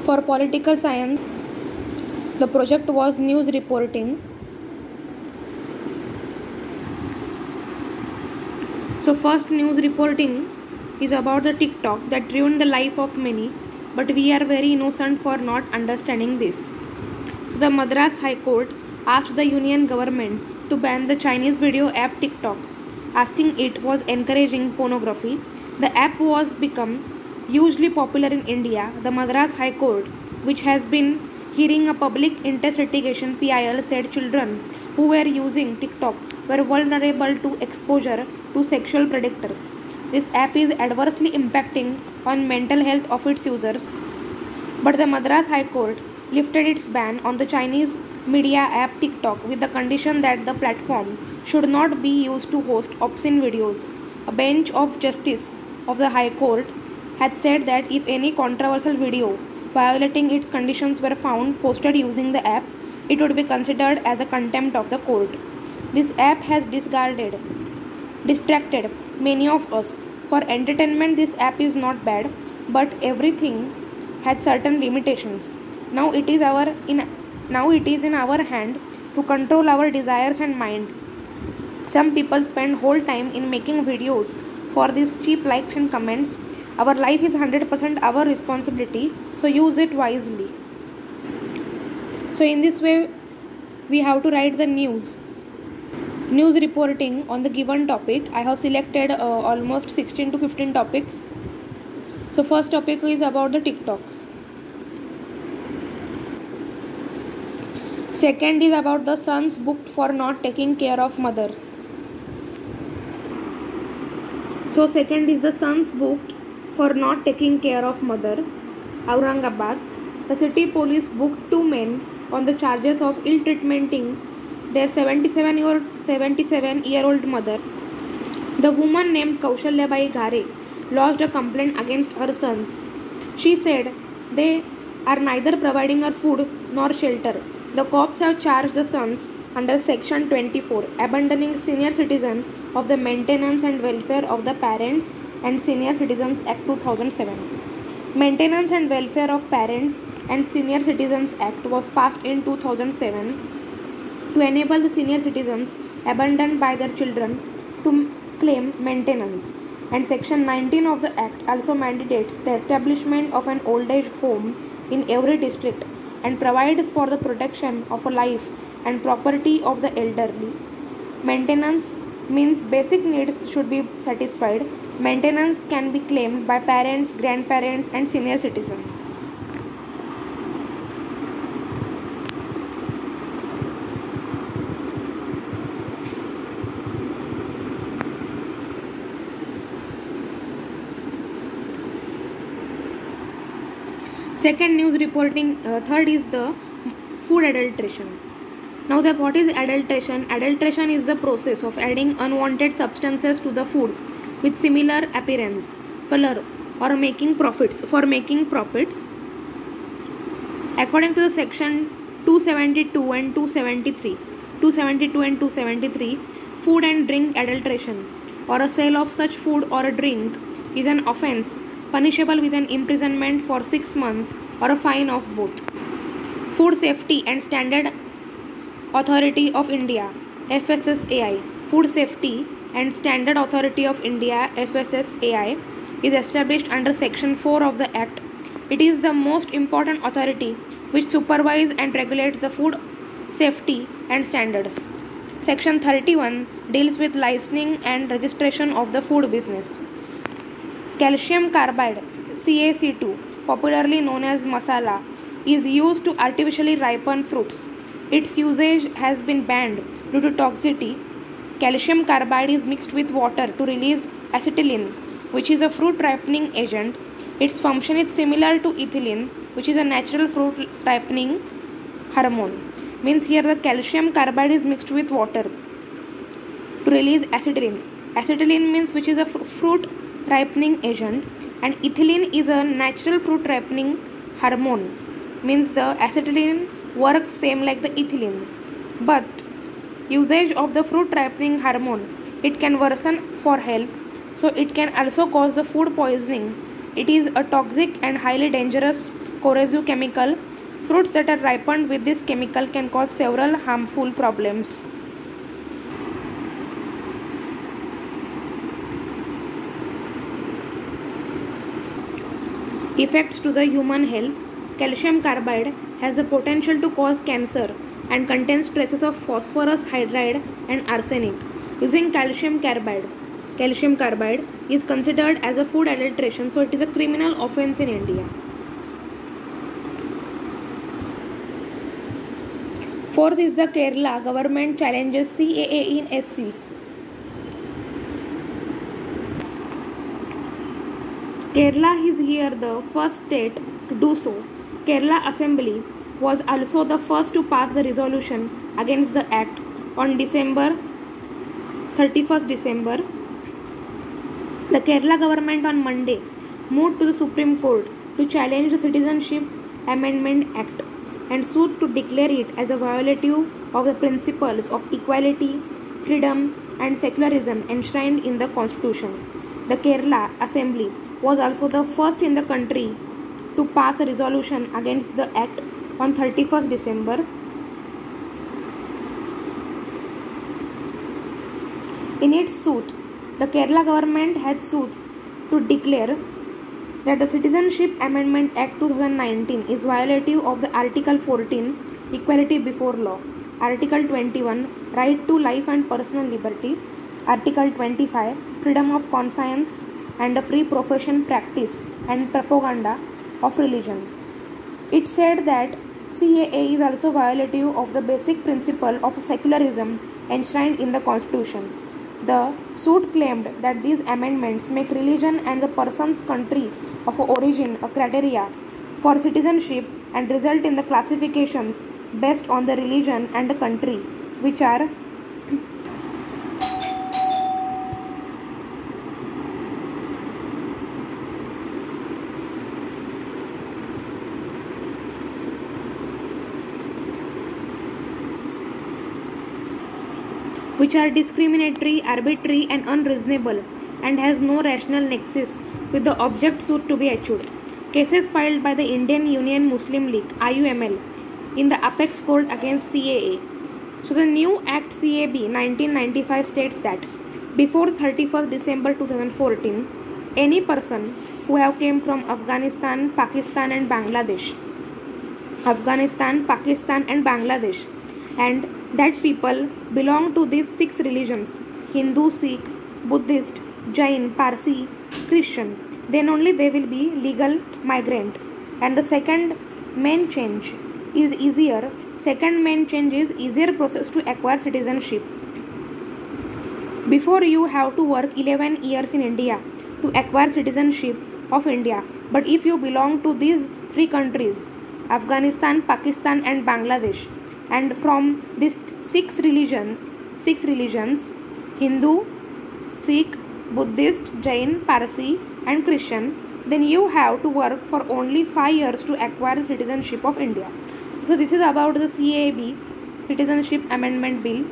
For political science, the project was news reporting. So first news reporting is about the TikTok that ruined the life of many, but we are very innocent for not understanding this. So the Madras High Court asked the Union government to ban the Chinese video app TikTok, asking it was encouraging pornography. The app was become hugely popular in India. The Madras High Court, which has been hearing a public interest litigation PIL, said children who were using TikTok were vulnerable to exposure to sexual predators. This app is adversely impacting on mental health of its users. But the Madras High Court lifted its ban on the Chinese media app TikTok with the condition that the platform should not be used to host obscene videos. A bench of justice of the High Court had said that if any controversial video violating its conditions were found posted using the app, it would be considered as a contempt of the court. This app has distracted many of us. For entertainment, this app is not bad, but everything has certain limitations. Now it is in our hand to control our desires and mind. Some people spend whole time in making videos for these cheap likes and comments. Our life is 100% our responsibility, so use it wisely. So in this way, we have to write the news reporting on the given topic. I have selected almost 16 to 15 topics. So first topic is about the TikTok. Second is about the sons booked for not taking care of mother. So second is the sons booked for not taking care of mother. Aurangabad, the city police booked two men on the charges of ill-treatmenting their 77-year-old mother. The woman named Kaushalyabai Ghare lodged a complaint against her sons. She said they are neither providing her food nor shelter. The cops have charged the sons under Section 24, abandoning Senior Citizen of the Maintenance and Welfare of the Parents and Senior Citizens Act 2007. Maintenance and Welfare of Parents and Senior Citizens Act was passed in 2007 to enable the senior citizens abandoned by their children to claim maintenance. And Section 19 of the Act also mandates the establishment of an old age home in every district and provides for the protection of a life and property of the elderly. Maintenance means basic needs should be satisfied. Maintenance can be claimed by parents, grandparents, and senior citizens. Second news reporting, third is the food adulteration. Now what is adulteration? Adulteration is the process of adding unwanted substances to the food with similar appearance, color, or making profits. According to the section 272 and 273, food and drink adulteration or a sale of such food or a drink is an offence punishable with an imprisonment for 6 months or a fine of both. Food Safety and Standard Authority of India (FSSAI). Food Safety and Standard Authority of India (FSSAI) is established under Section 4 of the Act. It is the most important authority which supervises and regulates the food safety and standards. Section 31 deals with licensing and registration of the food business. Calcium carbide (CaC2), popularly known as masala, is used to artificially ripen fruits. Its usage has been banned due to toxicity. Calcium carbide is mixed with water to release acetylene, which is a fruit ripening agent. Its function is similar to ethylene, which is a natural fruit ripening hormone. Means here the calcium carbide is mixed with water to release acetylene. Acetylene means which is a fruit ripening agent, and ethylene is a natural fruit ripening hormone. Means the acetylene works same like the ethylene, but usage of the fruit ripening hormone, it can worsen for health, so it can also cause the food poisoning. It is a toxic and highly dangerous corrosive chemical. Fruits that are ripened with this chemical can cause several harmful problems. Effects to the human health. Calcium carbide has the potential to cause cancer and contains traces of phosphorus hydride and arsenic. Using calcium carbide is considered as a food adulteration, so it is a criminal offense in India. Fourth is the Kerala government challenges CAA in SC. Kerala is here the first state to do so. Kerala Assembly was also the first to pass the resolution against the act on 31st December. The Kerala government on Monday moved to the Supreme Court to challenge the Citizenship Amendment Act and sued to declare it as a violative of the principles of equality, freedom and secularism enshrined in the Constitution. The Kerala Assembly was also the first in the country to pass a resolution against the act on 31st December. In its suit, the Kerala government had sued to declare that the Citizenship Amendment Act 2019 is violative of the Article 14, Equality Before Law, Article 21, Right to Life and Personal Liberty, Article 25, Freedom of Conscience and the Free Profession, Practice and Propaganda of Religion. It said that CAA is also violative of the basic principle of secularism enshrined in the Constitution. The suit claimed that these amendments make religion and the person's country of origin a criteria for citizenship and result in the classifications based on the religion and the country, which are discriminatory, arbitrary and unreasonable and has no rational nexus with the object sought to be achieved. Cases filed by the Indian Union Muslim League IUML in the Apex Court against CAA. So the new Act CAB 1995 states that before 31st December 2014, any person who have came from Afghanistan, Pakistan and Bangladesh and that people belong to these 6 religions, Hindu, Sikh, Buddhist, Jain, Parsi, Christian, then only they will be legal migrant. And the second main change is easier process to acquire citizenship. Before you have to work 11 years in India to acquire citizenship of India, but if you belong to these 3 countries, Afghanistan, Pakistan and Bangladesh, and from these 6 religions, Hindu, Sikh, Buddhist, Jain, Parsi and Christian, then you have to work for only 5 years to acquire the citizenship of India. So this is about the CAB, Citizenship Amendment Bill.